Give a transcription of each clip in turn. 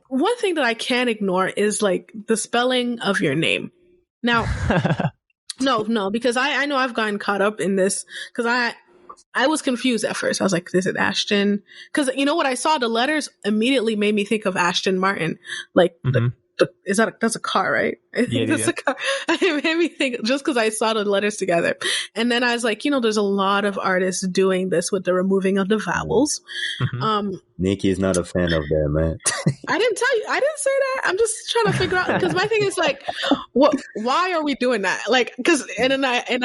One thing that I can't ignore is like the spelling of your name. Now, no, because I know I've gotten caught up in this because I was confused at first. I was like, is it Ashton? Because you know what? I saw the letters immediately made me think of Ashton Martin. Like, that's a car, right? I think that's a car. It made me think just because I saw the letters together. And then I was like, there's a lot of artists doing this with the removing of the vowels. Nicky is not a fan of that, man. I didn't say that. I'm just trying to figure out, because my thing is like, why are we doing that? Like, because, and then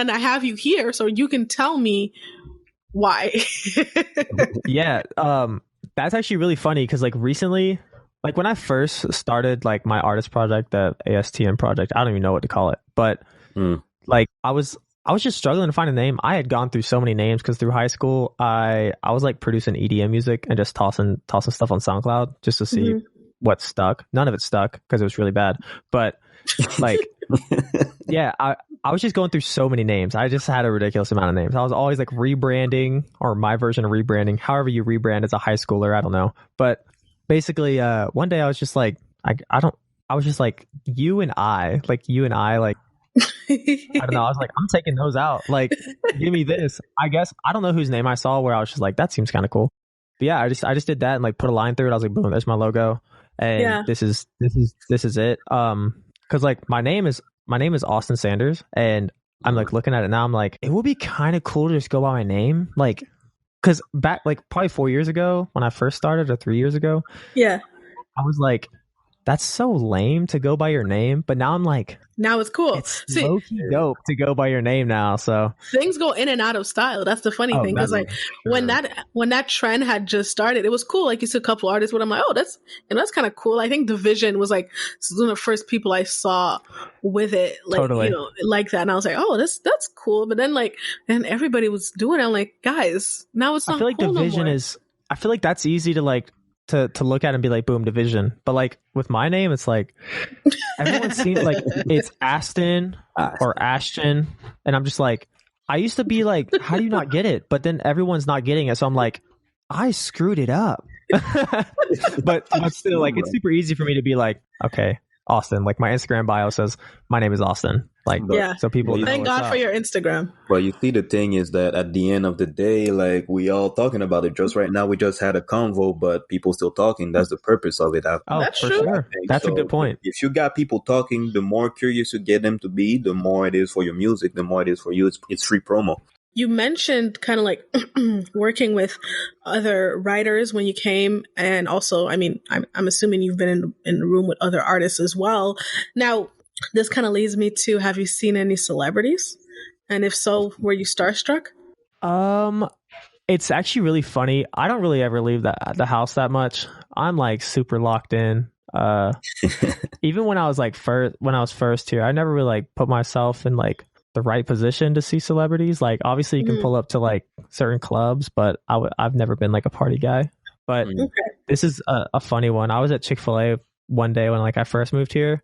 I have you here so you can tell me why. Yeah. That's actually really funny because like recently, like when I first started like my artist project, the ASTM project, I don't even know what to call it, but like I was just struggling to find a name. I had gone through so many names because through high school, I was like producing EDM music and just tossing stuff on SoundCloud just to see what stuck. None of it stuck because it was really bad. But like, yeah, I was just going through so many names. I just had a ridiculous amount of names. I was always like rebranding, or my version of rebranding, however you rebrand as a high schooler, I don't know. But basically, one day I was just like, I was just like, you and I, like, I don't know. I was like, I'm taking those out. Like, give me this. I guess I don't know whose name I saw where I was just like, that seems kind of cool. But yeah, I just did that and like put a line through it. I was like, boom, there's my logo, and this is it. Because like my name is Austin Sanders, and I'm like looking at it now. I'm like, it would be kind of cool to just go by my name, like, because back like probably 4 years ago when I first started, or 3 years ago, I was like, that's so lame to go by your name. But now I'm like, now it's cool. It's low-key dope to go by your name now. So things go in and out of style. That's the funny thing. Because like when that trend had just started, it was cool. Like you see a couple artists, but I'm like, oh, that's kind of cool. I think Division was like one of the first people I saw with it, like totally. Like that. And I was like, oh, that's cool. But then and everybody was doing it. I'm like, guys, now it's not. I feel like cool Division no more. I feel like that's easy to like. To look at and be like, boom, Division. But like with my name, it's like everyone seems like it's Aston or Ashton, and I'm just like, I used to be like, how do you not get it? But then everyone's not getting it, so I'm like, I screwed it up. but still, like, it's super easy for me to be like, okay, Austin. Like my Instagram bio says my name is Austin. Like, so people thank God for your Instagram. Well, you see, the thing is that at the end of the day, like we all talking about it. Just right now, we just had a convo, but people still talking. That's the purpose of it. That's for true. Sure. That's a good point. If you got people talking, the more curious you get them to be, the more it is for your music, the more it is for you. It's free promo. You mentioned kind of like working with other writers when you came, and also, I mean, I'm assuming you've been in the room with other artists as well. Now, this kind of leads me to: have you seen any celebrities? And if so, were you starstruck? It's actually really funny. I don't really ever leave the house that much. I'm like super locked in. Even when I was like first here, I never really like put myself in like the right position to see celebrities. Like obviously you can pull up to like certain clubs, but I've never been like a party guy. But this is a funny one. I was at Chick-fil-A one day when like I first moved here,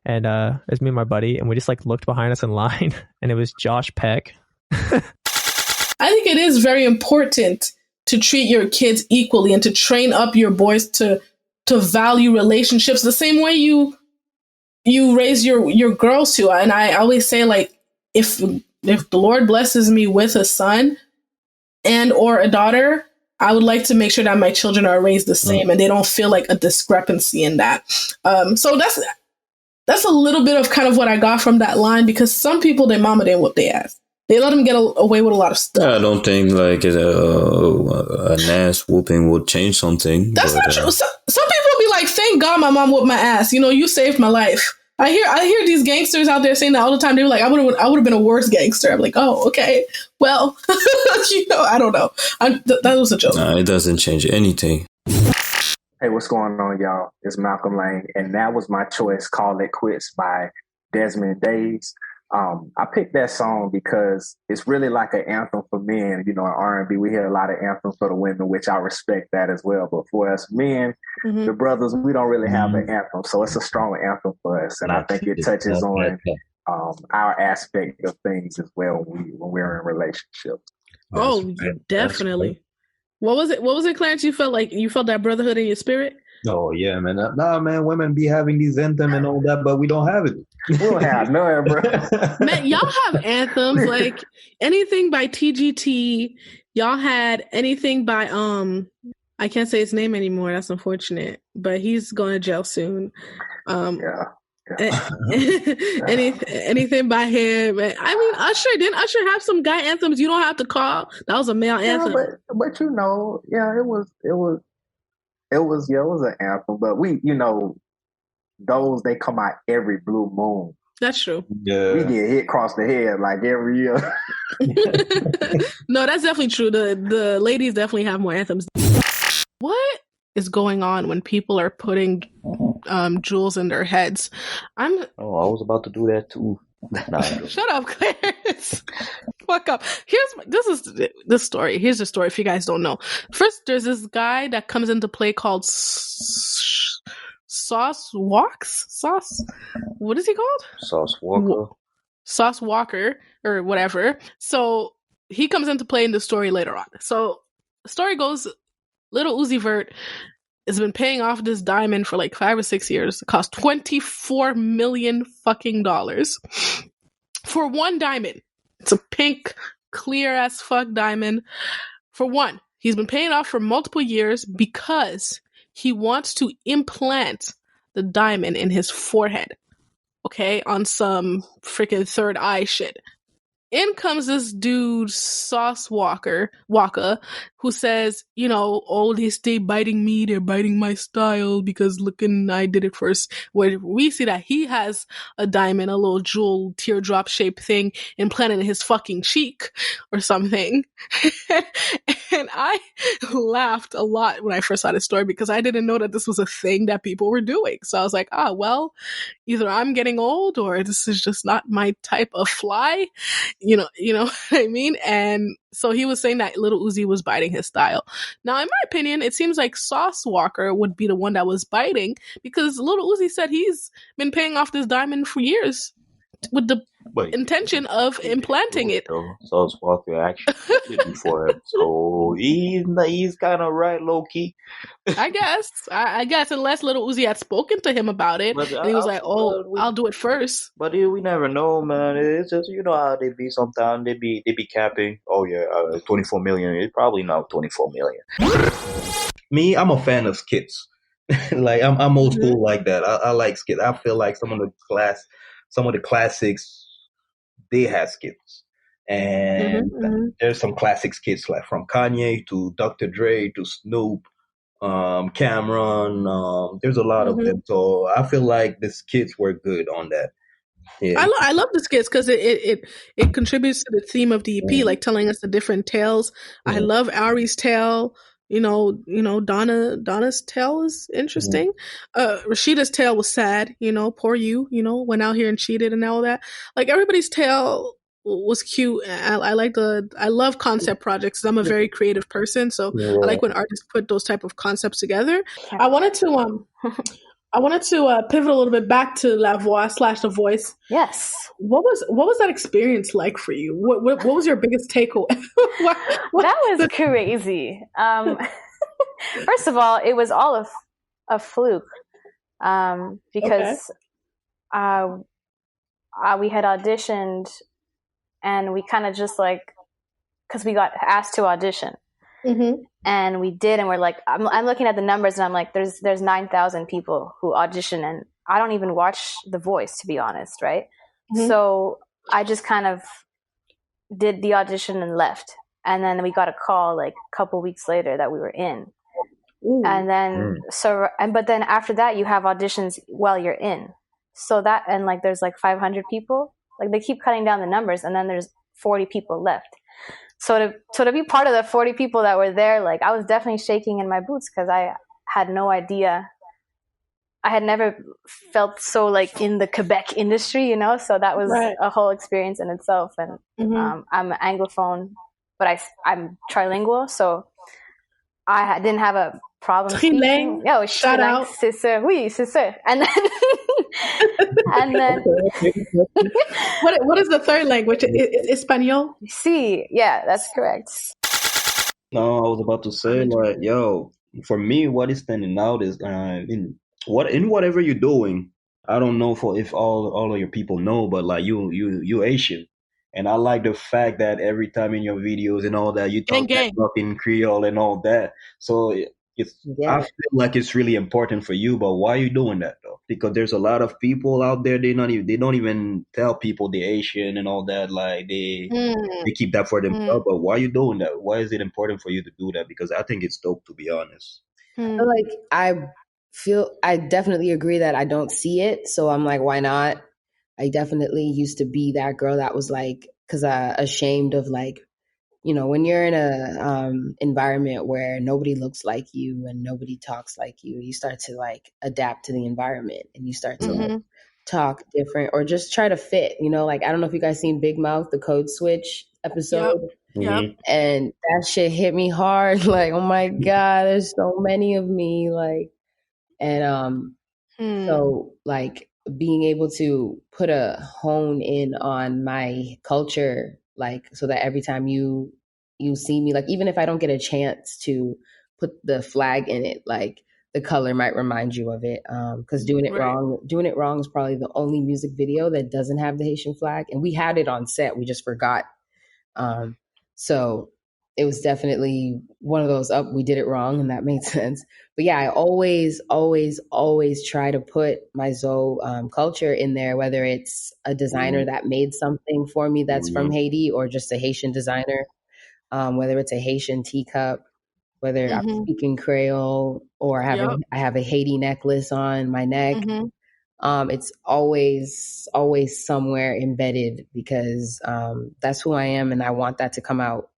and it was me and my buddy, and we just like looked behind us in line, and it was Josh Peck. I think it is very important to treat your kids equally and to train up your boys to value relationships the same way you raise your girls to. And I always say, like, if the Lord blesses me with a son and or a daughter, I would like to make sure that my children are raised the same and they don't feel like a discrepancy in that. So that's a little bit of kind of what I got from that line, because some people, their mama didn't whoop their ass. They let them get away with a lot of stuff. I don't think like an ass whooping would change something. That's not true. Some people be like, thank God my mom whooped my ass. You saved my life. I hear these gangsters out there saying that all the time. They were like, I would have been a worse gangster. I'm like, oh, okay. Well, I don't know. That was a joke. No, it doesn't change anything. Hey, what's going on, y'all? It's Malcolm Lane, and that was my choice, Call It Quits by Desmond Days. I picked that song because it's really like an anthem for men. You know, in R&B, we hear a lot of anthems for the women, which I respect that as well. But for us men, the brothers, we don't really have an anthem. So it's a strong anthem for us. And I think it touches on our aspect of things as well when we're in relationships. Oh, definitely. What was it, Clarence? You felt that brotherhood in your spirit? Oh yeah, man. Nah, man. Women be having these anthem and all that, but we don't have it. We don't have none, bro. Man, y'all have anthems like anything by TGT. Y'all had anything by I can't say his name anymore. That's unfortunate, but he's going to jail soon. Anything by him. I mean, didn't Usher have some guy anthems you don't have to call? That was a male anthem. But you know, it was an anthem. But we, you know, those they come out every blue moon. That's true. Yeah. We get hit across the head like every year. No, that's definitely true. The ladies definitely have more anthems. What is going on when people are putting jewels in their heads? I was about to do that too. Shut up, Clarence. Fuck up. Here's the story. Here's the story if you guys don't know. First, there's this guy that comes into play called Sauce Walks? What is he called? Sauce Walker. Sauce Walker or whatever. So he comes into play in the story later on. So the story goes, Little Uzi Vert has been paying off this diamond for like 5 or 6 years. It cost $24 million fucking dollars for one diamond. It's a pink, clear as fuck diamond. For one, he's been paying off for multiple years because he wants to implant the diamond in his forehead. Okay, on some freaking third eye shit. In comes this dude, Sauce Walker, who says, you know, oh, they stay biting me, they're biting my style because looking, I did it first. Where we see that he has a diamond, a little jewel teardrop shaped thing implanted in his fucking cheek or something. And I laughed a lot when I first saw this story because I didn't know that this was a thing that people were doing. So I was like, well, either I'm getting old or this is just not my type of fly. You know what I mean? And so he was saying that Little Uzi was biting his style. Now, in my opinion, it seems like Sauce Walker would be the one that was biting because Little Uzi said he's been paying off this diamond for years with the intention of implanting it. Sauce Walker actually did it before him, so he's kind of right, low key. I guess unless Little Uzi had spoken to him about it, and he was like, I'll do it first. But we never know, man. It's just, you know how they be sometimes. They be capping. Oh yeah, 24 million. It's probably not 24 million. Me, I'm a fan of skits. Like I'm old school like that. I like skits. I feel like some of the classics, they had skits. And there's some classic skits like from Kanye to Dr. Dre to Snoop, Cameron. There's a lot of them. So I feel like the skits were good on that. Yeah. I love the skits because it contributes to the theme of the EP, like telling us the different tales. I love Ari's tale. You know, Donna's tale is interesting. Rashida's tale was sad. You know, poor you. You know, went out here and cheated and all that. Like everybody's tale was cute. I love concept projects. I'm a very creative person, so I like when artists put those type of concepts together. I wanted to pivot a little bit back to La Voix / The Voice. Yes. What was that experience like for you? What was your biggest takeaway? That was crazy. First of all, it was all a fluke because we had auditioned and we kind of just like, because we got asked to audition. And we did, and we're like, I'm looking at the numbers, and I'm like, there's 9,000 people who audition, and I don't even watch The Voice, to be honest, right? So I just kind of did the audition and left, and then we got a call like a couple weeks later that we were in. And then but then after that, you have auditions while you're in. So that, and like there's like 500 people, like they keep cutting down the numbers, and then there's 40 people left. So to be part of the 40 people that were there, like I was definitely shaking in my boots because I had no idea I had never felt so like in the Quebec industry, you know, so that was a whole experience in itself. And I'm an Anglophone, but I'm trilingual, so I didn't have a problem speaking. Oh, shout out. C'est ça. Oui, c'est ça. And then what is the third language? Espanol? Sí, yeah, that's correct. No, I was about to say, like, yo, for me, what is standing out is in whatever you're doing. I don't know if all of your people know, but like you Asian, and I like the fact that every time in your videos and all that you talk in Creole and all that. So I feel like it's really important for you. But why are you doing that though? Because there's a lot of people out there they don't even tell people they're Asian and all that. Like they keep that for themselves. But why are you doing that? Why is it important for you to do that? Because I think it's dope, to be honest. Like I definitely agree that I don't see it. So I'm like, why not? I definitely used to be that girl that was like, because ashamed of like, you know, when you're in a environment where nobody looks like you and nobody talks like you start to like adapt to the environment and you start to like talk different or just try to fit, you know, like I don't know if you guys seen Big Mouth, the Code Switch episode. Yep. And that shit hit me hard. Like, oh my God, there's so many of me. Like, and so like being able to put a hone in on my culture, like so that every time you see me, like even if I don't get a chance to put the flag in it, like the color might remind you of it. Because doing it wrong is probably the only music video that doesn't have the Haitian flag, and we had it on set, we just forgot. So it was definitely one of those we did it wrong, and that made sense. But yeah, I always try to put my Zoe culture in there, whether it's a designer that made something for me that's from Haiti or just a Haitian designer, whether it's a Haitian teacup, whether I'm speaking Creole or I have a Haiti necklace on my neck. It's always somewhere embedded because that's who I am, and I want that to come out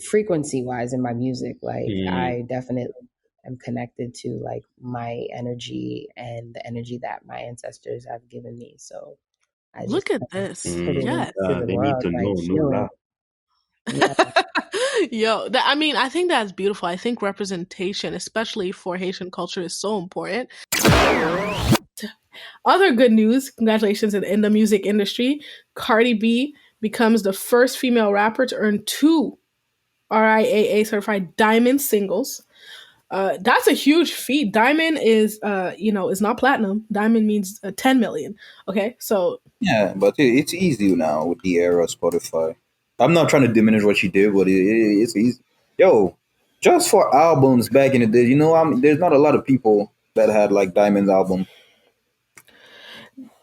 frequency wise in my music. Like I definitely am connected to like my energy and the energy that my ancestors have given me. So I look at this. Yes. They need to know. No Yo, I mean, I think that's beautiful. I think representation, especially for Haitian culture, is so important. Other good news, congratulations in the music industry. Cardi B becomes the first female rapper to earn 2 RIAA certified diamond singles. That's a huge feat. Diamond is not platinum. Diamond means 10 million. Okay, so yeah, but it's easy now with the era of Spotify. I'm not trying to diminish what she did, but it's easy. Yo, just for albums back in the day, you know, there's not a lot of people that had like Diamond's album.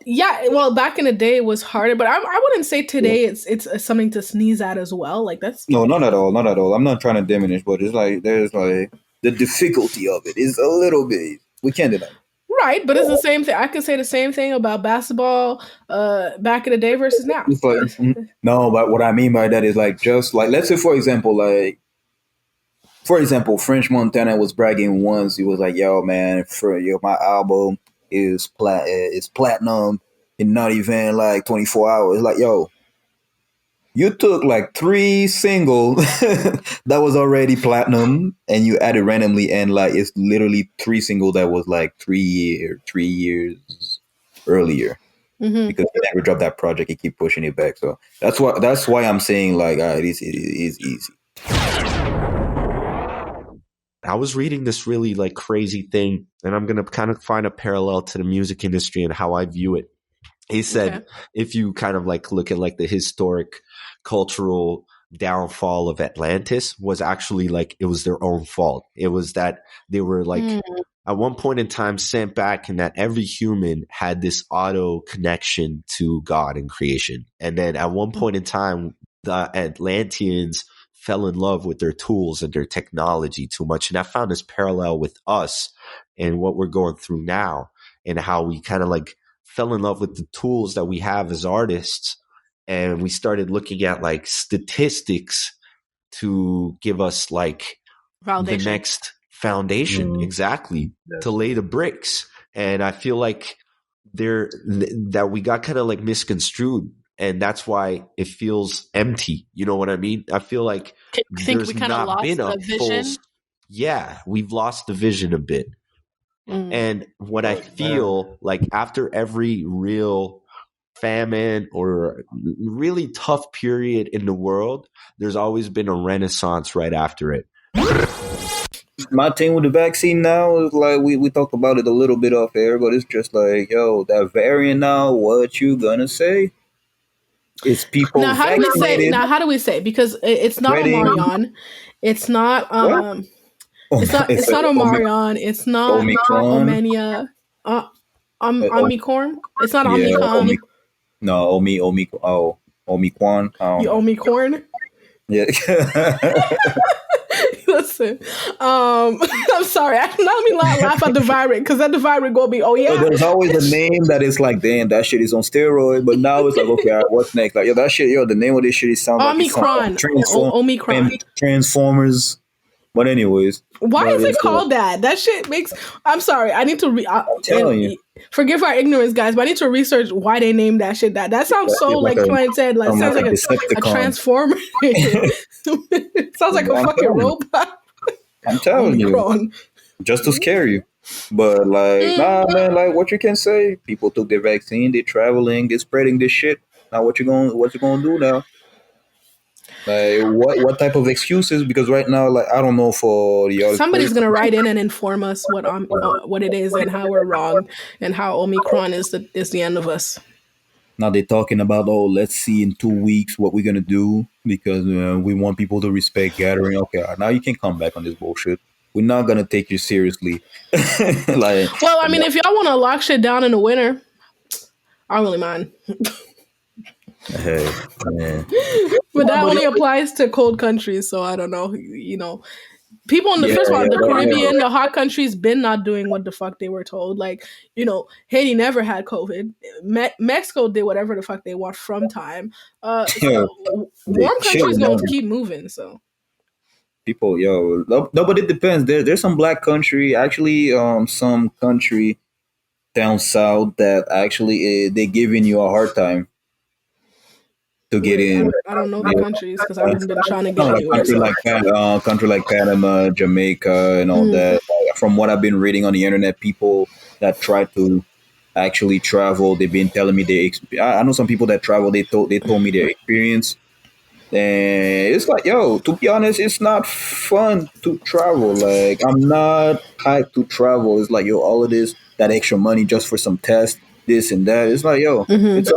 Yeah, well, back in the day it was harder, but I wouldn't say today it's something to sneeze at as well. Like that's no, not at all. I'm not trying to diminish, but it's like there's like the difficulty of it is a little bit. We can't deny. Right, but it's the same thing. I could say the same thing about basketball back in the day versus now. Like, no, but what I mean by that is like just like let's say for example, French Montana was bragging once. He was like, "Yo, man, my album is platinum in not even like 24 hours." Like, yo, you took like 3 singles that was already platinum and you added randomly, and like it's literally 3 singles that was like 3 years earlier. Because he never dropped that project, he keep pushing it back. So that's why I'm saying like it is easy. I was reading this really like crazy thing, and I'm going to kind of find a parallel to the music industry and how I view it. He said, if you kind of like look at like the historic cultural downfall of Atlantis was actually like, it was their own fault. It was that they were like at one point in time sent back, and that every human had this auto connection to God and creation. And then at one point in time, the Atlanteans fell in love with their tools and their technology too much. And I found this parallel with us and what we're going through now, and how we kind of like fell in love with the tools that we have as artists. And we started looking at like statistics to give us like validation. The next foundation, exactly, to lay the bricks. And I feel like that we got kind of like misconstrued, and that's why it feels empty. You know what I mean? I feel like there's not been a full. Yeah, we've lost the vision a bit. And what I feel like after every real famine or really tough period in the world, there's always been a renaissance right after it. My thing with the vaccine now is like we talked about it a little bit off air, but it's just like, yo, that variant now, what you gonna say? It's people now. How do we say? Because it's not Omarion, it's not it's not Omarion, it's not Omania, Omicron. It's not Omicron. No, Omicron. You Omicron. Yeah. Listen, I'm sorry. Let me laugh at the virus, because that the virus gonna be, oh yeah. So there's always a name that is like, damn, that shit is on steroid. But now it's like, okay, all right, what's next? Like, yo, that shit, the name of this shit is sound Omicron. like Omicron. Transformers. But anyways, why is it called that? That shit makes. I'm sorry. I need to. I'm telling you. Forgive our ignorance, guys, but I need to research why they named that shit that. That sounds so like Clint said. Like sounds like a transformer. It sounds like a fucking robot. I'm telling you, just to scare you. But like, nah, man. Like, what you can say? People took their vaccine. They're traveling. They're spreading this shit. Now, what you gonna do now? Like, what type of excuses? Because right now, like, I don't know for the other. Somebody's gonna write in and inform us what it is and how we're wrong and how Omicron is the end of us. Now they're talking about, let's see in 2 weeks what we're gonna do, because we want people to respect gathering. Okay, now you can come back on this bullshit. We're not gonna take you seriously. Like, well, I mean, if y'all want to lock shit down in the winter, I don't really mind. Hey, man. But that only applies to cold countries, so I don't know. People in the first of all, the Caribbean, the hot countries, been not doing what the fuck they were told. Like, Haiti never had COVID. Mexico did whatever the fuck they want from time. So warm countries gonna keep moving. So people, no, but it depends. There's some black country, actually, some country down south that actually they're giving you a hard time to get in. I don't know the countries because I haven't been trying to get anywhere. Country like Panama, Jamaica, and all that. From what I've been reading on the internet, people that try to actually travel, they've been telling me I know some people that travel. They told me their experience, and it's like, to be honest, it's not fun to travel. Like, I'm not hyped to travel. It's like, all of this, that extra money just for some tests, this and that. It's like, it's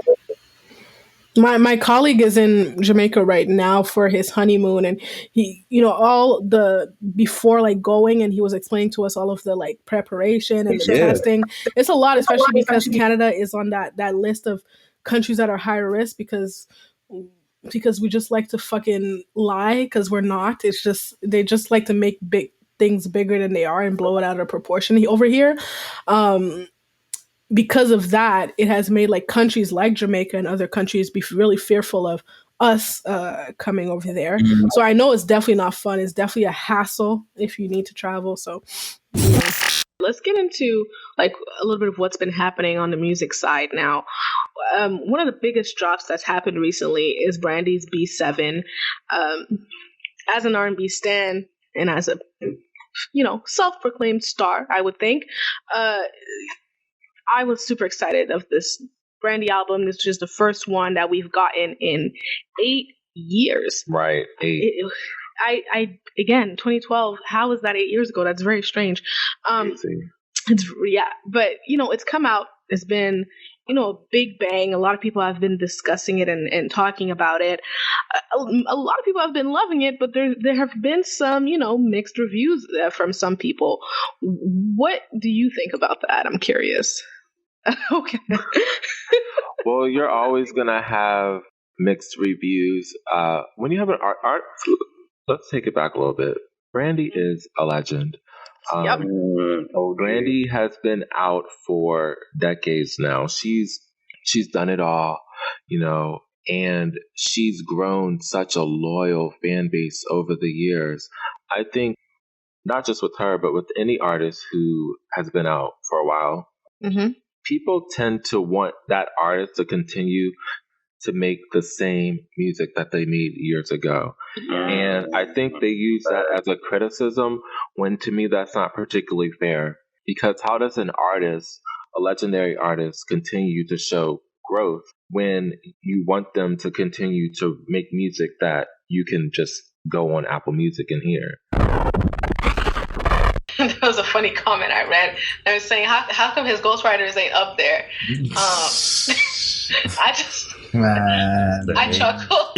My colleague is in Jamaica right now for his honeymoon, and he, all the before like going, and he was explaining to us all of the like preparation and the testing. It's a lot, especially because Canada is on that list of countries that are higher risk because we just like to fucking lie because we're not. It's just they just like to make big things bigger than they are and blow it out of proportion over here. Because of that, it has made like countries like Jamaica and other countries be really fearful of us coming over there. Mm-hmm. So I know it's definitely not fun. It's definitely a hassle if you need to travel. So let's get into like a little bit of what's been happening on the music side now. One of the biggest drops that's happened recently is Brandy's B7. As an R&B stan and as a self-proclaimed star, I would think. I was super excited of this Brandy album. This is the first one that we've gotten in 8 years. Right, 8. I again, 2012. How was that 8 years ago? That's very strange. It's but it's come out. It's been a big bang. A lot of people have been discussing it and talking about it. A lot of people have been loving it, but there have been some mixed reviews from some people. What do you think about that? I'm curious. Okay. Well, you're always gonna have mixed reviews. When you have an art, let's take it back a little bit. Brandy is a legend. Yep. Brandy has been out for decades now. She's done it all, and she's grown such a loyal fan base over the years. I think not just with her, but with any artist who has been out for a while, people tend to want that artist to continue to make the same music that they made years ago. And I think they use that as a criticism when, to me, that's not particularly fair. Because how does an artist, a legendary artist, continue to show growth when you want them to continue to make music that you can just go on Apple Music and hear? That was a funny comment I read. I was saying, how come his ghostwriters ain't up there? I chuckle.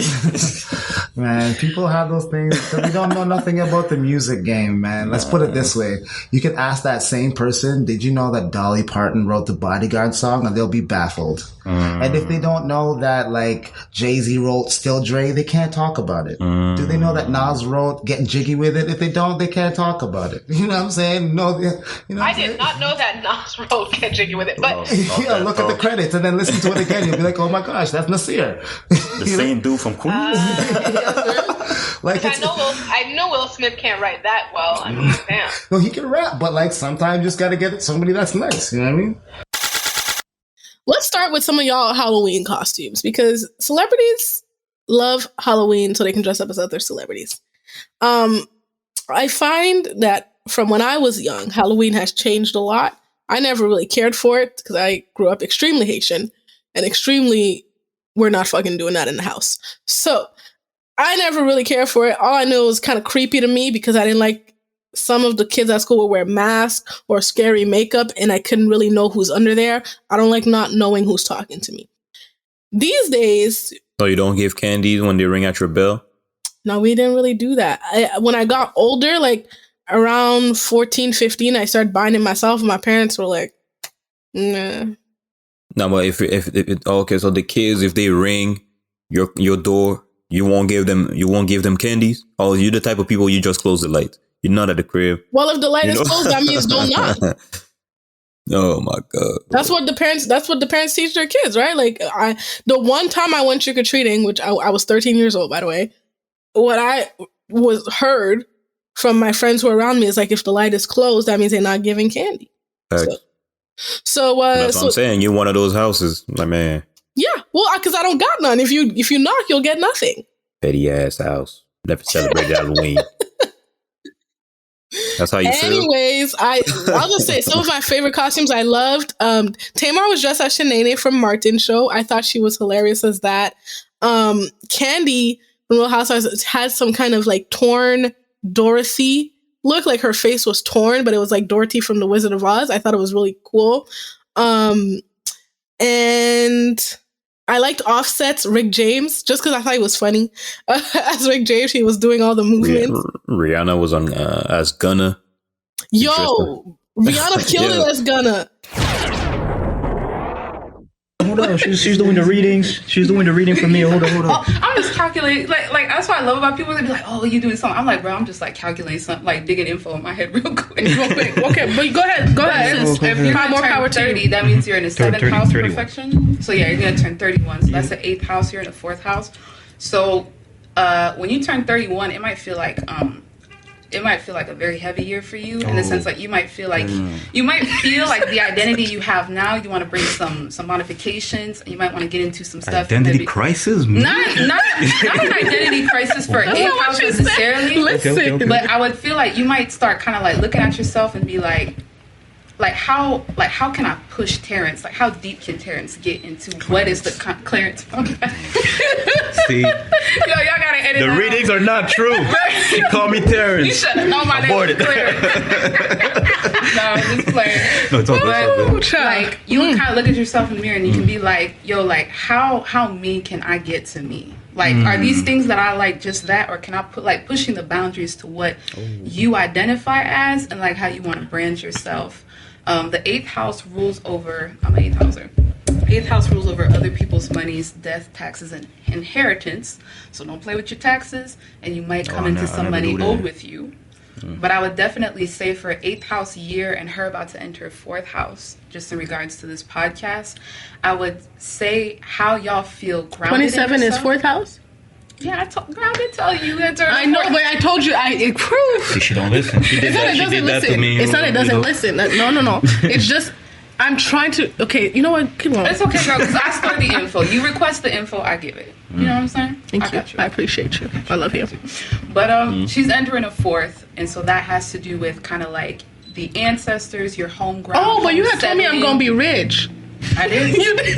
Man, people have those things because we don't know nothing about the music game, man. Let's put it this way. You can ask that same person, did you know that Dolly Parton wrote the Bodyguard song? And they'll be baffled. And if they don't know that, like, Jay-Z wrote Still Dre, they can't talk about it. Do they know that Nas wrote Getting Jiggy With It? If they don't, they can't talk about it. You know what I'm saying? No, you know I did not know that Nas wrote Get Jiggy With It. But yeah, look at the credits and then listen to it again. You'll be like, oh my gosh, that's Nasir. The same dude from Queens. Like I know Will Smith can't write that well. I mean, damn. No, he can rap, but like sometimes you just got to get somebody that's nice. You know what I mean? Let's start with some of y'all Halloween costumes because celebrities love Halloween so they can dress up as other celebrities. I find that from when I was young, Halloween has changed a lot. I never really cared for it because I grew up extremely Haitian and we're not fucking doing that in the house. So I never really cared for it. All I knew was kind of creepy to me because I didn't like some of the kids at school would wear masks or scary makeup and I couldn't really know who's under there. I don't like not knowing who's talking to me. These days... So you don't give candy when they ring at your bell? No, we didn't really do that. When I got older, like around 14, 15, I started buying it myself and my parents were like, nah. No, but if okay, so the kids, if they ring your door, you won't give them candies? Or you the type of people you just close the light? You're not at the crib. Well, if the light is closed, that means don't knock. Oh my God. That's what the parents teach their kids, right? Like the one time I went trick or treating, which I was 13 years old, by the way, what I was heard from my friends who are around me is like, if the light is closed, that means they're not giving candy. So that's what I'm saying. You're one of those houses, my man. Yeah, well, because I don't got none. If you knock, you'll get nothing. Petty ass house. Never celebrate Halloween. That's how you feel. Anyways, I'll just say some of my favorite costumes I loved. Tamar was dressed as Shanae from Martin's show. I thought she was hilarious as that. Candy from Real Housewives had some kind of like torn Dorothy look, like her face was torn, but it was like Dorothy from The Wizard of Oz. I thought it was really cool. And I liked Offset's Rick James just because I thought he was funny. As Rick James, he was doing all the movements. Rihanna was on as Gunna. Yo, Rihanna killed it as Gunna. Hold on, she's doing the readings. She's doing the reading for me. Hold on. Oh, I'm just calculating. Like that's what I love about people. They be like, "Oh, you doing something?" I'm like, bro, I'm just like calculating something, like digging info in my head real quick. Okay, but go ahead. If you're more power 30, that means you're in the 7th house of perfection. So yeah, you're gonna turn 31. So that's the 8th house. You're in the 4th house. So when you turn 31, it might feel like a very heavy year for you in the sense like you might feel like the identity you have now, you want to bring some modifications. You might want to get into some stuff. Identity crisis? Not an identity crisis for a house necessarily. Okay. But I would feel like you might start kind of like looking at yourself and be like how can I push Terrence? Like how deep can Terrence get into Clarence. What is the Clarence? Okay. See, yo, y'all gotta edit. The readings are not true. Call me Terrence. You should know my name is Clarence. No, I'm just playing. No, it's all good. Like you can kind of look at yourself in the mirror and you can be like, yo, like how mean can I get to me? Like, are these things that I like just that, or can I put like pushing the boundaries to what you identify as and like how you want to brand yourself? The 8th house rules over. I'm an 8th houser. 8th house rules over other people's monies, death, taxes, and inheritance. So don't play with your taxes, and you might come into some money owed with you. But I would definitely say for 8th house year and her about to enter 4th house, just in regards to this podcast, I would say how y'all feel grounded. 27 is 4th house? Yeah, I did tell you that. I know, but I told you. She don't listen. She did that. She did that to me. It's not it doesn't listen. No. It's just I'm trying to. Okay, you know what? Come on. It's okay, girl. Because I store the info. You request the info, I give it. You know what I'm saying? Thank you. I appreciate you. I love you. But she's entering a 4th, and so that has to do with kind of like the ancestors, your home ground. Oh, but you had told me I'm gonna be rich. I did. You did.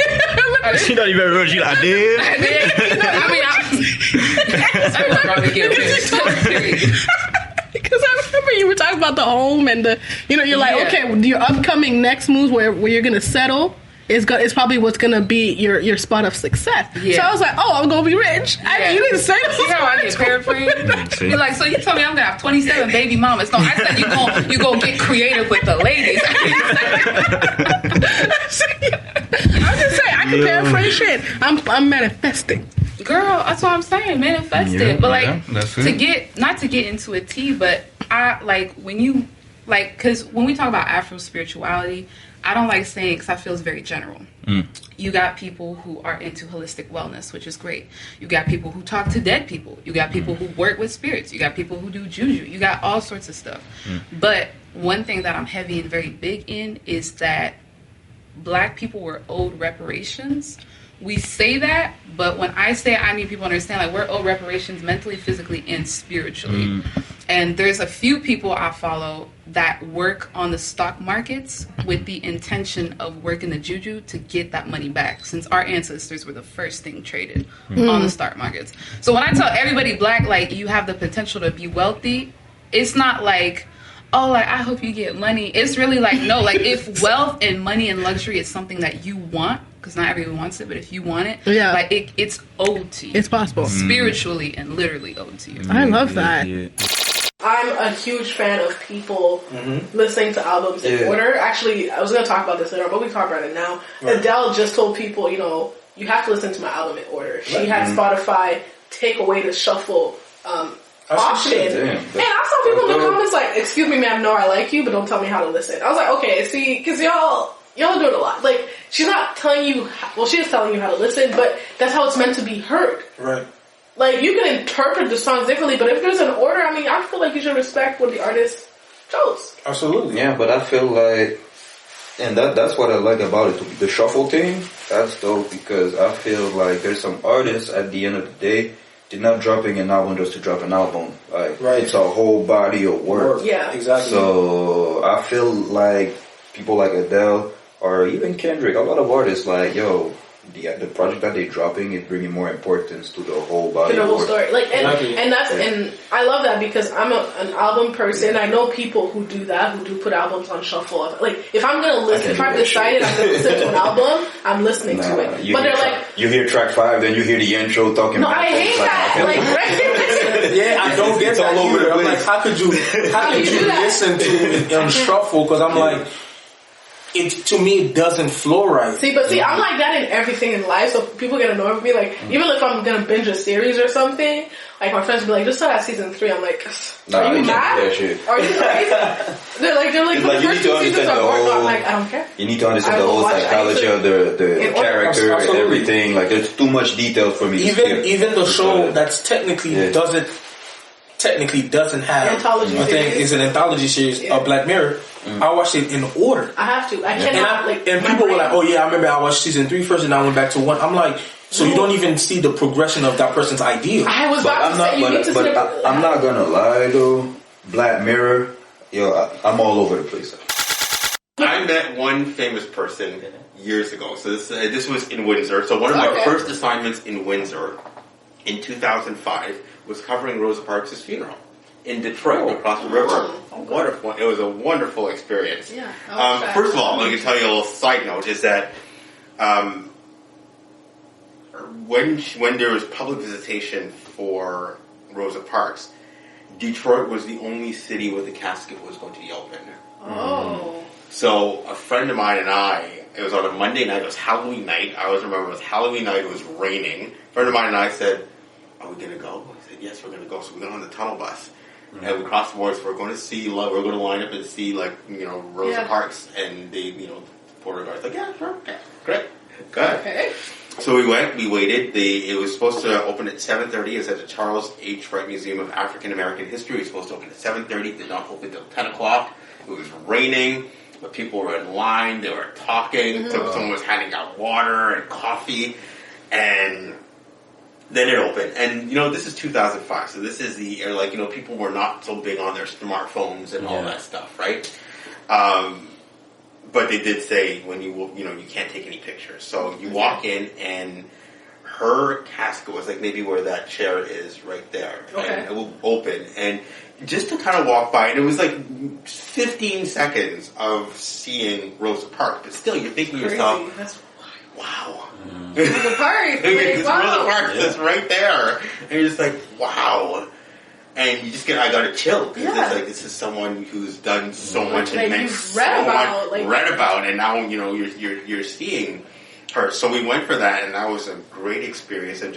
She not even rich. I did. I did. I'm trying to get rich. Because I remember you were talking about the home and the, you're like, okay, your upcoming next moves where you're gonna settle is probably what's gonna be your spot of success. Yeah. So I was like, oh, I'm gonna be rich. You didn't say that. See how I get paraphrased? You're like, so you told me I'm gonna have 27 baby mamas. No, I said you gonna get creative with the ladies. I'm just saying I can paraphrase shit. I'm manifesting. Girl, that's what I'm saying. Manifest it. But not to get into a tea, but I like when you because when we talk about Afro spirituality, I don't like saying because I feel it's very general. You got people who are into holistic wellness, which is great. You got people who talk to dead people. You got people who work with spirits. You got people who do juju. You got all sorts of stuff. But one thing that I'm heavy and very big in is that Black people were owed reparations. We say that, but when I say it, I need people to understand, like, we're owed reparations mentally, physically, and spiritually. And there's a few people I follow that work on the stock markets with the intention of working the juju to get that money back, since our ancestors were the first thing traded on the stock markets. So when I tell everybody Black, like, you have the potential to be wealthy, it's not like, oh, like, I hope you get money. It's really like, no, like, if wealth and money and luxury is something that you want, because not everyone wants it, but if you want it, like, it's owed to you. It's possible. Spiritually and literally owed to you. I love that. I'm a huge fan of people listening to albums in order. Actually, I was going to talk about this later, but we can talk about it now. Right. Adele just told people, you have to listen to my album in order. She had Spotify take away the shuffle option. And I saw people in the comments like, excuse me, ma'am, no, I like you, but don't tell me how to listen. I was like, okay, see, because y'all do it a lot. Like, she's not telling you, she is telling you how to listen, but that's how it's meant to be heard. Right. Like, you can interpret the songs differently, but if there's an order, I mean, I feel like you should respect what the artist chose. Absolutely. Yeah, but I feel like, and that's what I like about it, the shuffle thing, that's dope, because I feel like there's some artists at the end of the day, they're not dropping an album just to drop an album. Like, it's a whole body of work. Yeah, exactly. So I feel like people like Adele or even Kendrick, a lot of artists, like, yo, the project that they're dropping is bringing more importance to the whole body. To the whole story. Like, and that's, and I love that because I'm an album person. I know people who do that, who do put albums on shuffle. Like, if I'm going to listen, if I've decided I'm going to listen to an album, I'm listening to it. But they're like, you hear track 5, then you hear the intro talking about I hate that. Like, yeah, I don't get that all over the place. I'm like, how could you listen to it on shuffle? Because I'm like, to me, it doesn't flow right. See, I'm like that in everything in life, so people get annoyed with me. Like, even if I'm gonna binge a series or something, like, my friends will be like, just start at season 3. I'm like, are you mad? Are you crazy? They're like, the first 2 seasons are boring. I'm like, I don't care. You need to understand the whole psychology of the character and everything. Like, there's too much details for me to skip. Even the show that's technically doesn't have anthology series. It's an anthology series of Black Mirror. I watched it in order. I have to. I cannot. And people were like, "Oh yeah, I remember I watched season 3 first, and I went back to 1." I'm like, so you don't even see the progression of that person's idea. I was about to say you need to see. I'm not gonna lie though, Black Mirror, yo, I'm all over the place. I met one famous person years ago. So this was in Windsor. So one of my first assignments in Windsor in 2005 was covering Rosa Parks' funeral in Detroit, across the river. It was a wonderful experience. Yeah. First of all, I'm going to tell you a little side note, is that when there was public visitation for Rosa Parks, Detroit was the only city where the casket was going to be open. Oh. So a friend of mine and I, it was on a Monday night, it was Halloween night. I always remember it was Halloween night, it was raining. A friend of mine and I said, "Are we going to go?" I said, "Yes, we're going to go." So we got on the tunnel bus. And we crossed the border, so we're going to line up and see, Rosa Parks. And they, the border guard's like, "Yeah, sure, okay, great, good." Okay. So we went, we waited. It was supposed to open at 7:30. It was at the Charles H. Wright Museum of African American History. It was supposed to open at 7:30. It did not open until 10 o'clock. It was raining, but people were in line. They were talking. Mm-hmm. Someone was handing out water and coffee. And then it opened. And, this is 2005. So this is the year, people were not so big on their smartphones and all that stuff, right? But they did say when you can't take any pictures. So you walk in and her casket was like maybe where that chair is right there. Okay. And it will open. And just to kind of walk by, and it was like 15 seconds of seeing Rosa Parks. But still, you're thinking to yourself, that's wow. Rosa Parks. Rosa Parks is right there. And you're just like, wow. And you just I got to chill because it's like this is someone who's done so much and meant read about, and now you're seeing her. So we went for that, and that was a great experience. And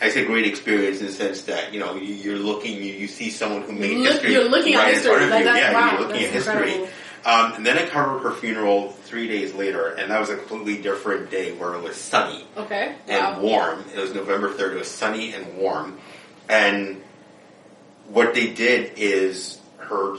I say great experience in the sense that you're looking, you see someone who made history. You're looking at history, you're looking at history. And then I covered her funeral 3 days later, and that was a completely different day where it was sunny and warm. It was November 3rd. It was sunny and warm, and what they did is her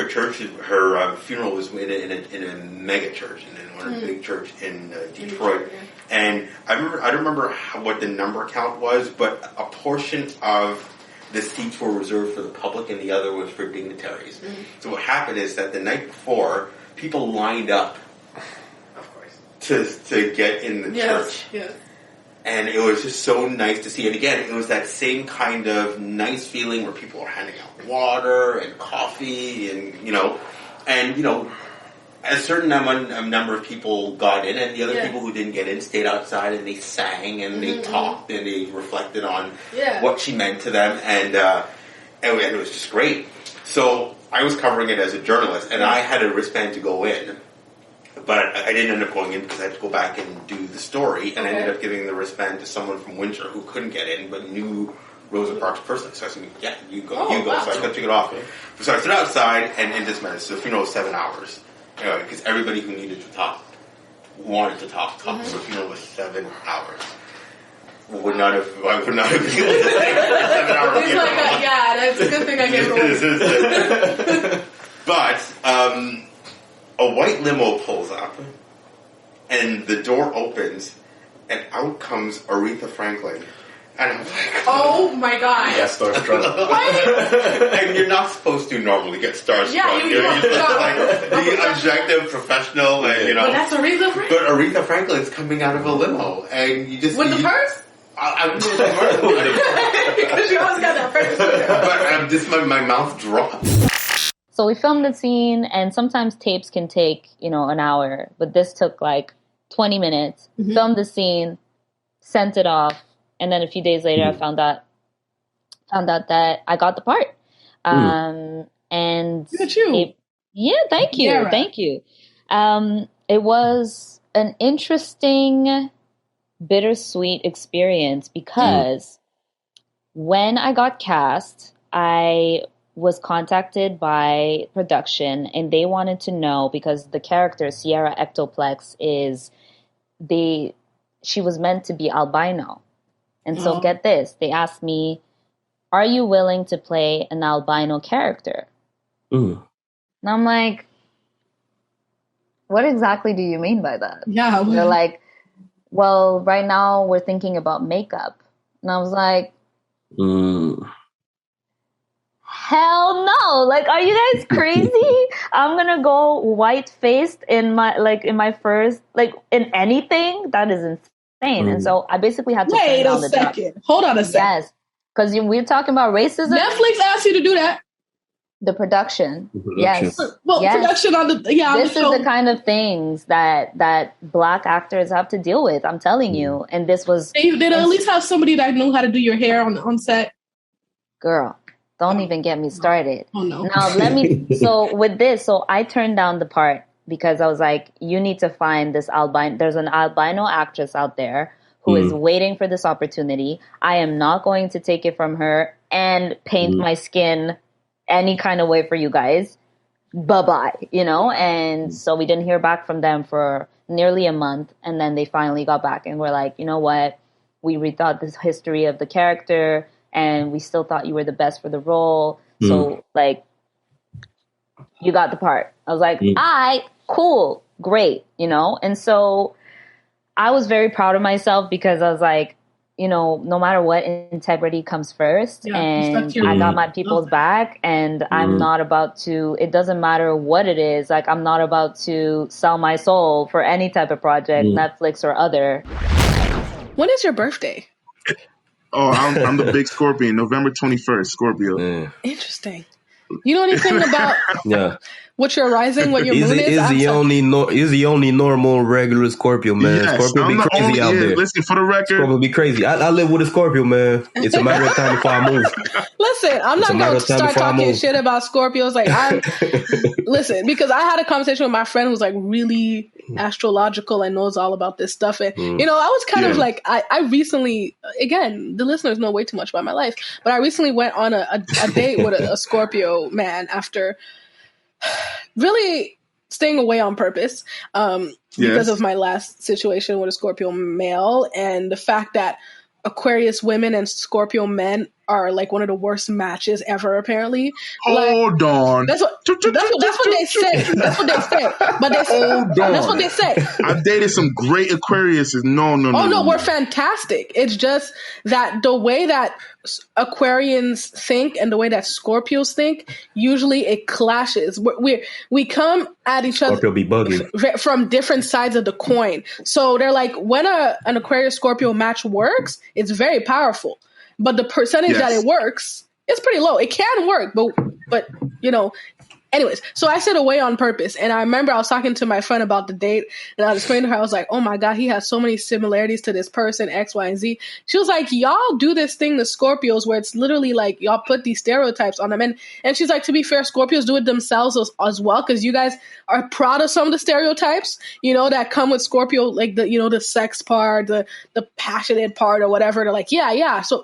church, her funeral was in a mega church, in one big church in Detroit. And I don't remember what the number count was, but a portion of the seats were reserved for the public and the other was for dignitaries. Mm-hmm. So what happened is that the night before, people lined up, of course, to get in the church. Yes. And it was just so nice to see. And again, it was that same kind of nice feeling where people were handing out water and coffee and, a certain number of people got in, and the other people who didn't get in stayed outside and they sang and they talked and they reflected on what she meant to them. And it was just great. So I was covering it as a journalist, and I had a wristband to go in. But I didn't end up going in because I had to go back and do the story, and I ended up giving the wristband to someone from Windsor who couldn't get in but knew Rosa Parks personally. So I said, you go. Wow. So I took it off. So I stood outside, and in this manner, so the funeral was 7 hours. Because everybody who needed to talk wanted to talk. So the funeral was 7 hours. I would not have been able to stay for 7 hours. He's like, that's a good thing I gave away. But, a white limo pulls up, and the door opens, and out comes Aretha Franklin. And I'm like, oh my god. Yeah, starstruck. And you're not supposed to normally get starstruck. Yeah, you're supposed to be objective, professional, and But that's Aretha Franklin. But Aretha Franklin's coming out of a limo, and you just with the purse. I'm with the purse because you always got that purse. But just my mouth dropped. So we filmed the scene, and sometimes tapes can take, an hour, but this took like 20 minutes. Mm-hmm. Filmed the scene, sent it off, and then a few days later, I found out that I got the part. And look at you. Thank you, thank you. It was an interesting, bittersweet experience because when I got cast, I was contacted by production, and they wanted to know, because the character Sierra Ectoplex she was meant to be albino. And so get this, they asked me, are you willing to play an albino character? And I'm like, what exactly do you mean by that? Yeah. They're like, well, right now we're thinking about makeup. And I was like, hell no. Like, are you guys crazy? I'm going to go white-faced in my first, in anything? That is insane. And so I basically had to wait a second. Hold on a second. Yes. Because we're talking about racism. Netflix asked you to do that. The production. Yes. Well, production on the This is the kind of things that Black actors have to deal with. I'm telling you. And this was. They'd at least have somebody that knew how to do your hair on set. Girl, don't even get me started. Oh no. Now so I turned down the part because I was like, you need to find this albino. There's an albino actress out there who is waiting for this opportunity. I am not going to take it from her and paint my skin any kind of way for you guys. Bye-bye, And so we didn't hear back from them for nearly a month, and then they finally got back and were like, you know what, we rethought this history of the character, and we still thought you were the best for the role. So like, you got the part. I was like, all right, cool, great, you know? And so I was very proud of myself because I was like, you know, no matter what, integrity comes first. And I got my people's back, and I'm not about to, it doesn't matter what it is. Like, I'm not about to sell my soul for any type of project, Netflix or other. When is your birthday? Oh, I'm the big Scorpion, November 21st, Scorpio. Interesting. You know anything about what your rising, what your moon is? He's the only normal, regular Scorpio, man. Yes, Scorpio be crazy out there. Listen, for the record, Scorpio be crazy. I live with a Scorpio, man. It's a matter of time before I move. Listen, I'm not going to start talking shit about Scorpios. Like, listen, because I had a conversation with my friend who's like really astrological and knows all about this stuff. And, you know, I was kind of like, I recently, again, the listeners know way too much about my life, but I recently went on a date with a Scorpio man after really staying away on purpose because of my last situation with a Scorpio male, and the fact that Aquarius women and Scorpio men are like one of the worst matches ever, apparently. Hold on. That's what they say. That's what they say. But that's what they say. I've dated some great Aquariuses. No, we're fantastic. It's just that the way that Aquarians think and the way that Scorpios think, usually it clashes. We come at each other Scorpio be bugging from different sides of the coin. So they're like, when an Aquarius Scorpio match works, it's very powerful. But the percentage that it works is pretty low. It can work, but you know. Anyways, so I stayed away on purpose. And I remember I was talking to my friend about the date, and I was explaining to her, I was like, oh my God, he has so many similarities to this person, X, Y, and Z. She was like, y'all do this thing, the Scorpios, where it's literally like y'all put these stereotypes on them. And she's like, to be fair, Scorpios do it themselves as well, because you guys are proud of some of the stereotypes, you know, that come with Scorpio, like the, you know, the sex part, the passionate part or whatever. They're like, yeah. So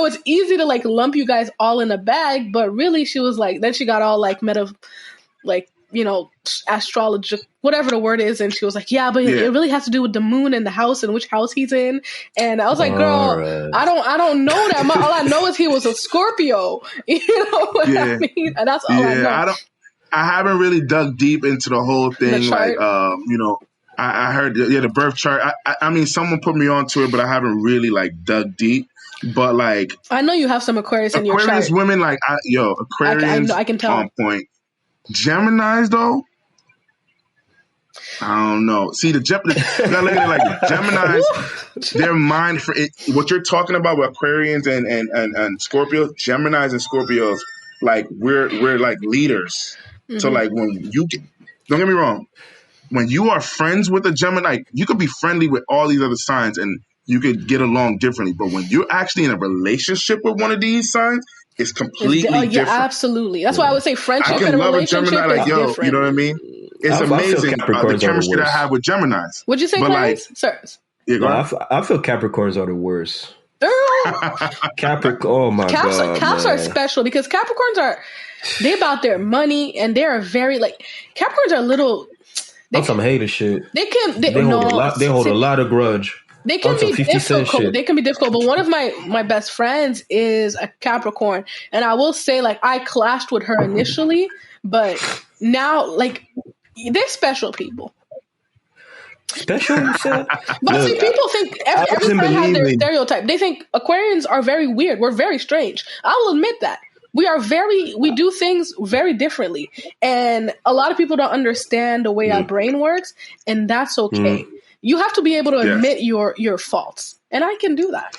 it's easy to like lump you guys all in a bag, but really she was like, then she got all like like, you know, astrology, whatever the word is. And she was like, it really has to do with the moon and the house and which house he's in. And I was like, girl, I don't know that much. All I know is he was a Scorpio. You know what I mean? And that's all I know. I haven't really dug deep into the whole thing. Like, you know, I heard the birth chart. I mean, someone put me onto it, but I haven't really like dug deep. But like, I know you have some Aquarius in your chart. Aquarius women, like, Aquarians, I can tell. On point. Geminis, though, I don't know. See, you gotta look at it like Geminis, their mind for it. What you're talking about with Aquarians and Scorpios, Geminis and Scorpios, like we're like leaders. Mm-hmm. So like when you don't get me wrong, when you are friends with a Gemini, you could be friendly with all these other signs and you could get along differently. But when you're actually in a relationship with one of these signs, it's completely different. Yeah, absolutely. That's why I would say friendship and a relationship is different. You know what I mean? It's amazing the chemistry that I have with Geminis. Would you say, Clarence? Sir? I feel Capricorns are the worst. Oh my God. Caps are special because Capricorns they about their money, and they're very like, Capricorns are little. That's some hater shit. They hold a lot of grudge. They can be difficult. They can be difficult. But one of my best friends is a Capricorn, and I will say, like, I clashed with her initially, but now, like, they're special people. Special, you said? But see, people think every friend has their stereotype. They think Aquarians are very weird. We're very strange. I will admit that. We do things very differently, and a lot of people don't understand the way our brain works, and that's okay. You have to be able to admit your faults, and I can do that.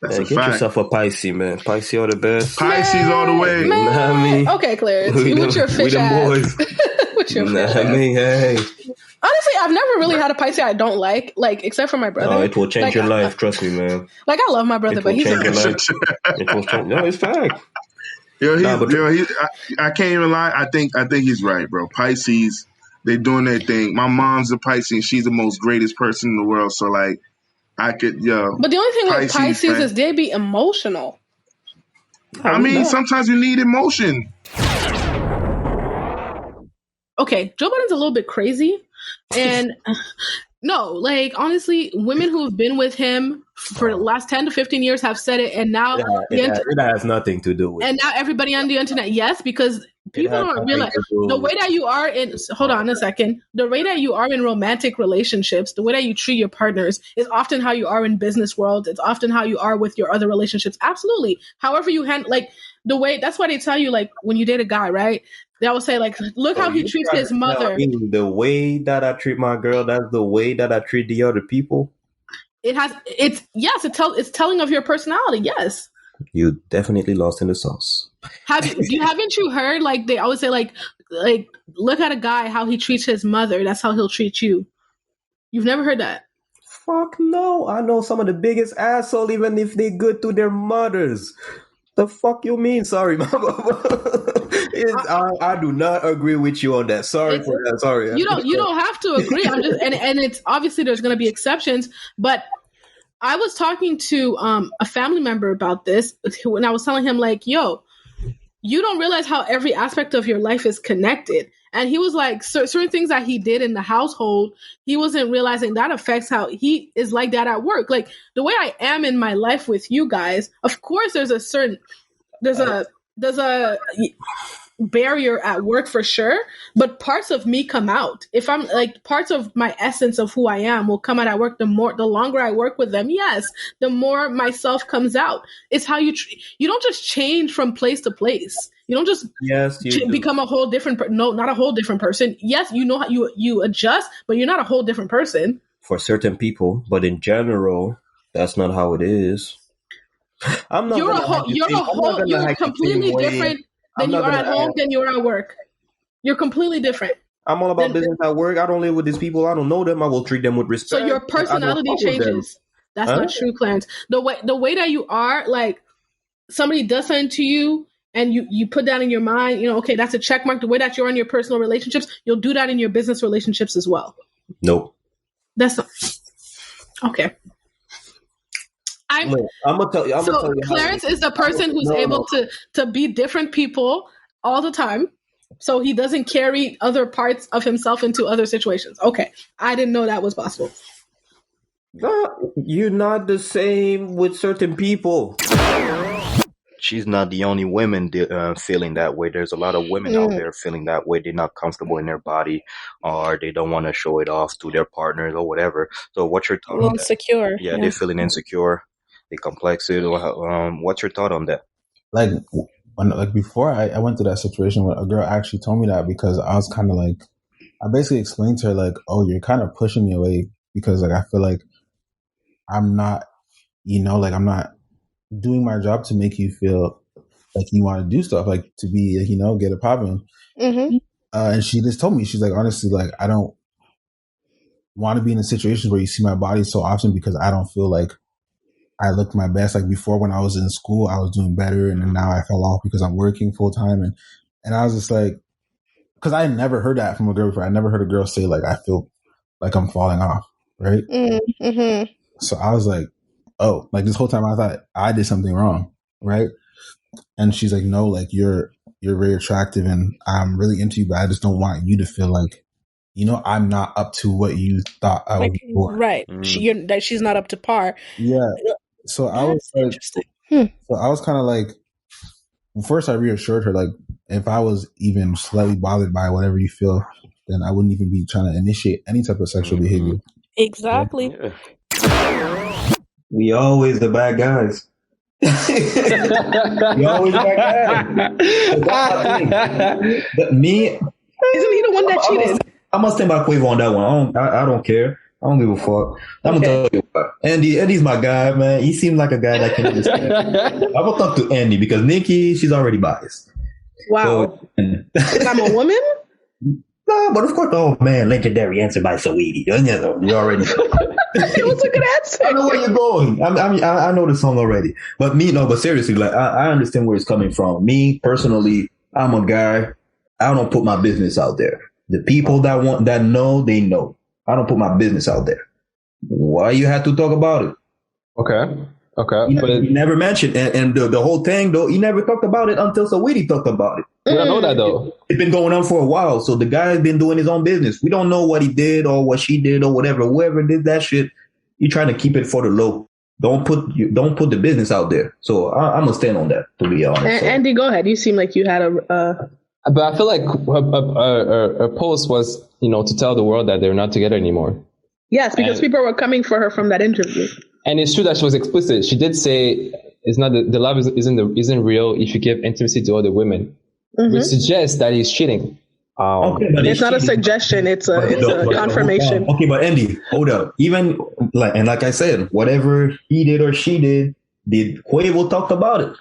That's get yourself a Pisces, man. Pisces are the best. Pisces all the way. Man. You know what I mean? Okay, Clarence. With your fish ass. With your fish ass. Hey. Honestly, I've never really had a Pisces I don't like except for my brother. No, it will change your life. Trust me, man. Like, I love my brother, but he's change your life. It will change. No, it's fact. I can't even lie. I think he's right, bro. Pisces, they doing their thing. My mom's a Pisces. She's the most greatest person in the world. So like, I could, But the only thing with Pisces is they be emotional. I mean, sometimes you need emotion. Okay, Joe Biden's a little bit crazy, And no, like honestly, women who have been with him for the last 10 to 15 years have said it, and now it has nothing to do with and now everybody on the internet, yes, because people don't realize the way that you are in. Hold on a second. The way that you are in romantic relationships, the way that you treat your partners, is often how you are in business world. It's often how you are with your other relationships. Absolutely. However you handle, like the way. That's why they tell you, like when you date a guy, right? They always say, like, look how he treats his mother. The way that I treat my girl, that's the way that I treat the other people. It's telling of your personality. Yes. You definitely lost in the sauce. Haven't you heard, like they always say, like look at a guy how he treats his mother, that's how he'll treat you. You've never heard that? Fuck no. I know some of the biggest assholes, even if they good to their mothers. The fuck you mean? Sorry, I do not agree with you on that. Sorry for that. Sorry. You don't have to agree. I'm just and it's obviously there's going to be exceptions, but I was talking to a family member about this when I was telling him, like, yo, you don't realize how every aspect of your life is connected. And he was like, certain things that he did in the household, he wasn't realizing that affects how he is like that at work. Like the way I am in my life with you guys, of course, there's a barrier at work for sure, but parts of me come out. If I'm like parts of my essence of who I am will come out at work. The longer I work with them, yes, the more myself comes out. It's how you don't just change from place to place. You don't just become a whole different no, not a whole different person. Yes, you know how you adjust, but you're not a whole different person. For certain people, but in general, that's not how it is. You're completely different than you are at home than you are at work. You're completely different. I'm all about business at work. I don't live with these people. I don't know them. I will treat them with respect. So your personality changes. That's not true, Clarence. The way that you are, like somebody does something to you and you put that in your mind, okay, that's a check mark. The way that you're in your personal relationships, you'll do that in your business relationships as well. Nope. That's not okay. I'm gonna tell you. So Clarence is the person who's able to be different people all the time, so he doesn't carry other parts of himself into other situations. Okay, I didn't know that was possible. You're not the same with certain people. She's not the only woman feeling that way. There's a lot of women out there feeling that way. They're not comfortable in their body, or they don't want to show it off to their partners or whatever. So what's your thought on that? Insecure. Yeah, they're feeling insecure. They complex it. What's your thought on that? Like before I went through that situation where a girl actually told me that, because I was kind of like, I basically explained to her like, oh, you're kind of pushing me away because like I feel like I'm not, like I'm not doing my job to make you feel like you want to do stuff, like to be, get it popping. Mm-hmm. And she just told me, she's like, honestly, like I don't want to be in a situation where you see my body so often because I don't feel like I looked my best. Like before when I was in school, I was doing better, and then now I fell off because I'm working full time. And I was just like, because I never heard that from a girl before. I never heard a girl say like, I feel like I'm falling off, right? Mm-hmm. So I was like, oh, like this whole time I thought I did something wrong, right? And she's like, no, like you're very attractive and I'm really into you, but I just don't want you to feel like, I'm not up to what you thought I was before. Right. She's not up to par. Yeah. So I was like, so I was kind of like, first I reassured her, like, if I was even slightly bothered by whatever you feel, then I wouldn't even be trying to initiate any type of sexual behavior. Exactly. Yeah. We always the bad guys. We always the bad guys. But me, isn't he the one that cheated? I must stand by Quavo on that one. I don't care. I don't give a fuck. I'm gonna tell you what. Andy's my guy, man. He seems like a guy that can understand. I'm gonna talk to Andy because Nikki, she's already biased. Wow. So, because I'm a woman? No, but of course, oh man, legendary answer by Saweetie. You already it was a good answer. I know where you're going. I know the song already. But but seriously, like I understand where it's coming from. Me personally, I'm a guy. I don't put my business out there. The people that know, they know. I don't put my business out there. Why you have to talk about it? Okay. Okay, He never mentioned, and the whole thing though, he never talked about it until Saweetie talked about it. We don't know that though. It's been going on for a while, so the guy has been doing his own business. We don't know what he did or what she did or whatever. Whoever did that shit, you trying to keep it for the low. Don't put the business out there. So I'm gonna stand on that, to be honest. Andy, go ahead. You seem like you had a. But I feel like her post was, to tell the world that they're not together anymore. Yes, because people were coming for her from that interview. And it's true that she was explicit. She did say it's not the love isn't real if you give intimacy to other women, which suggests that he's cheating. It's not a suggestion; it's a confirmation. Okay, but Andy, hold up. Even like I said, whatever he did or she did Quavo talk about it?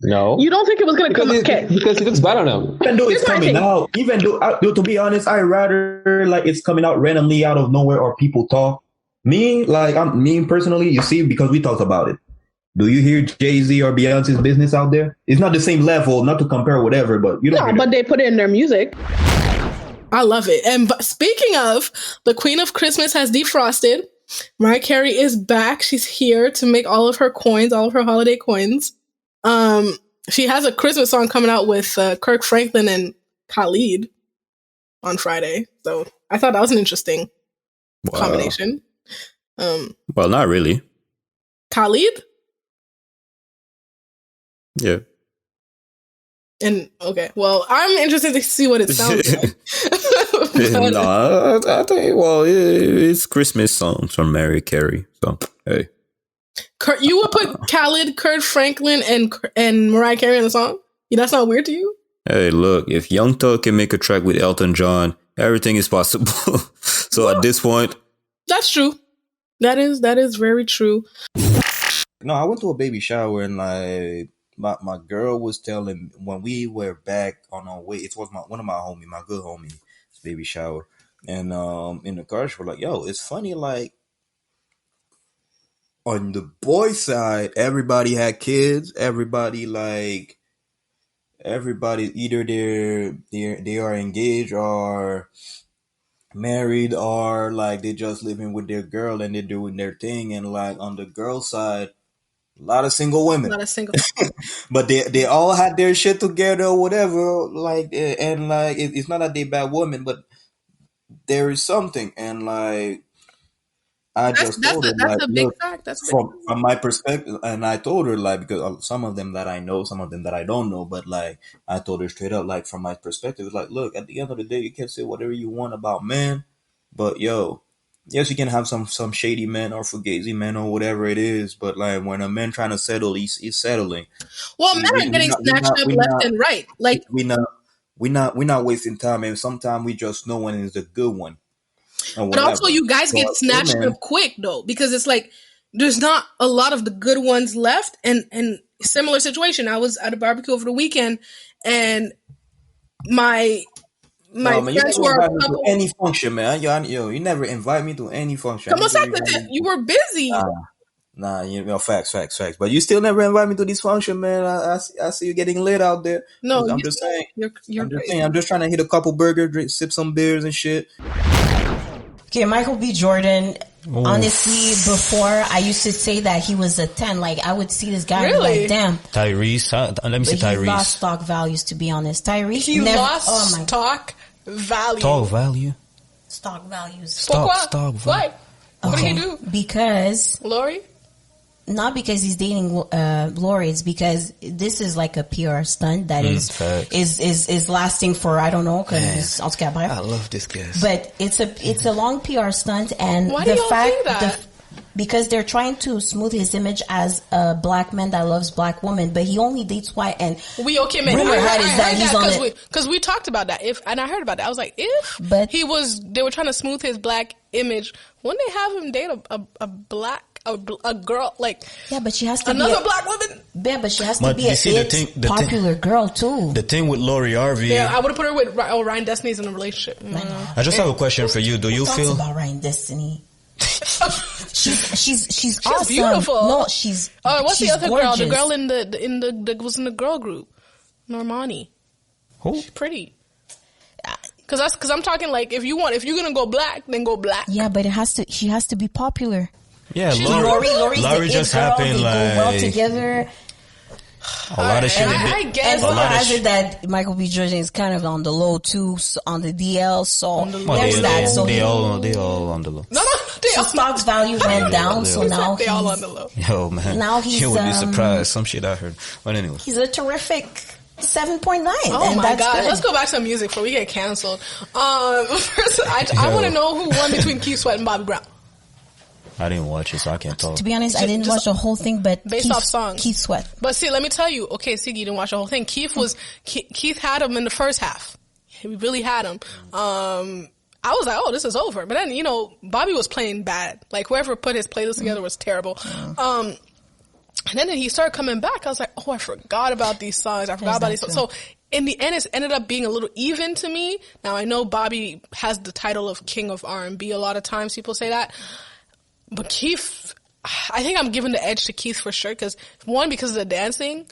No. You don't think it was going to come up? Because he looks bad on him. Even though it's coming out, to be honest, I rather it's coming out randomly out of nowhere or people talk. Me personally, you see, because we talked about it. Do you hear Jay-Z or Beyonce's business out there? It's not the same level, not to compare whatever, but you don't. No, but they put it in their music. I love it. And speaking of, the Queen of Christmas has defrosted. Mariah Carey is back. She's here to make all of her coins, all of her holiday coins. She has a Christmas song coming out with Kirk Franklin and Khalid on Friday. So I thought that was an interesting combination. Well, not really. Khalid? Yeah. And okay, well, I'm interested to see what it sounds like. No, I think it's Christmas songs from Mariah Carey. So hey, you would put Khalid, Kurt Franklin, and Mariah Carey in the song? Yeah, that's not weird to you? Hey, look, if Young Thug can make a track with Elton John, everything is possible. So at this point, that's true. That is very true. No, I went to a baby shower and my girl was telling when we were back on our way. It was one of my homie, my good homie, baby shower, and in the car she was like, "Yo, it's funny like on the boy side, everybody had kids. Everybody either they are engaged or married or like they just living with their girl and they're doing their thing. And like on the girl side, a lot of single women. But they all had their shit together or whatever. Like and like it's not that they bad women, but there is something. And like I just told her, like, look, from my perspective, and I told her like because some of them that I know, some of them that I don't know, but like I told her straight up, like from my perspective, it's like, look, at the end of the day, you can say whatever you want about men, but yo. Yes, you can have some shady men or fugazi men or whatever it is, but like when a man trying to settle, he's settling. Well, men are getting snatched up left and right. Like we're not wasting time, and sometimes we just know when it's a good one. But also, you guys get snatched up quick though, because it's like there's not a lot of the good ones left. And similar situation, I was at a barbecue over the weekend, and my friends were a couple. Any function, man. You never invite me to any function. You were busy. Nah, facts. But you still never invite me to this function, man. I see you getting lit out there. No, I'm just saying. I'm just trying to hit a couple burgers, sip some beers and shit. Okay, Michael B. Jordan. Ooh. Honestly, before I used to say that he was a 10. Like I would see this guy and be like, damn. Tyrese, let me see Tyrese. He lost stock values, to be honest. Tyrese he never lost stock value. Stock value. Stock values. Stock value. Why? What did he do? Because Lori? Not because he's dating Lori. It's because this is like a PR stunt that is lasting for I don't know. I love this guest. But it's a long PR stunt, and why do you say that? Because they're trying to smooth his image as a black man that loves black women, but he only dates white. And rumor had is that he's on it because we talked about that. And I heard about that. I was like, they were trying to smooth his black image. Wouldn't they have him date a girl like but she has to another black woman. Yeah, but she has to be a popular girl too. The thing with Lori Harvey. Yeah, I would have put her with Ryan Destiny's in a relationship. I just have a question for you. Do you feel about Ryan Destiny? she's awesome. Beautiful. No, she's. Oh, what's she's the other gorgeous. girl? The girl in the was in the girl group. Normani. Who? She's pretty. Because I'm talking like if you're gonna go black, then go black. Yeah, but she has to be popular. Yeah, Lori just happened they like go well together. A lot of shit. I guess that Michael B. Jordan is kind of on the low too, on the DL. So there's that. So they all on the low. No. So stock's value went down. So now they all on the low. Yo, man. Now he's. You would be surprised. Some shit I heard. But anyway, he's a terrific 7.9. Oh my god! Let's go back to music before we get canceled. First, I want to know who won between Keith Sweat and Bobby Brown. I didn't watch it, so I can't talk. To be honest, I didn't watch the whole thing, but based off songs, Keith Sweat. But see, let me tell you. Okay, Siggy, you didn't watch the whole thing. Keith had him in the first half. He really had him. I was like, oh, this is over. But then, Bobby was playing bad. Like, whoever put his playlist together was terrible. And then he started coming back. I was like, oh, I forgot about these songs. I forgot about these songs. So in the end, it ended up being a little even to me. Now, I know Bobby has the title of King of R&B. A lot of times people say that. But Keith, I think I'm giving the edge to Keith for sure. One, because of the dancing.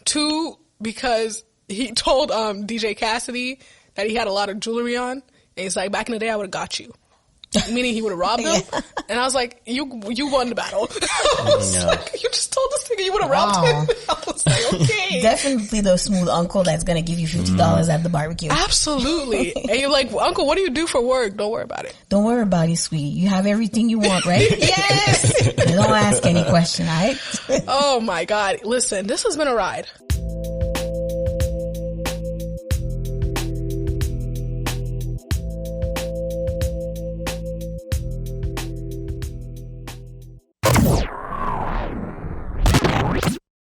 Two, because he told DJ Cassidy that he had a lot of jewelry on. And he's like, back in the day, I would have got you. Meaning he would have robbed him. Yeah. And I was like, you won the battle. I was like, you just told this nigga you would have robbed him. I was like, okay. Definitely the smooth uncle that's going to give you $50 at the barbecue. Absolutely. And you're like, Uncle, what do you do for work? Don't worry about it. Don't worry about it, sweetie. You have everything you want, right? Yes. Don't ask any question, all right? Oh my God. Listen, this has been a ride.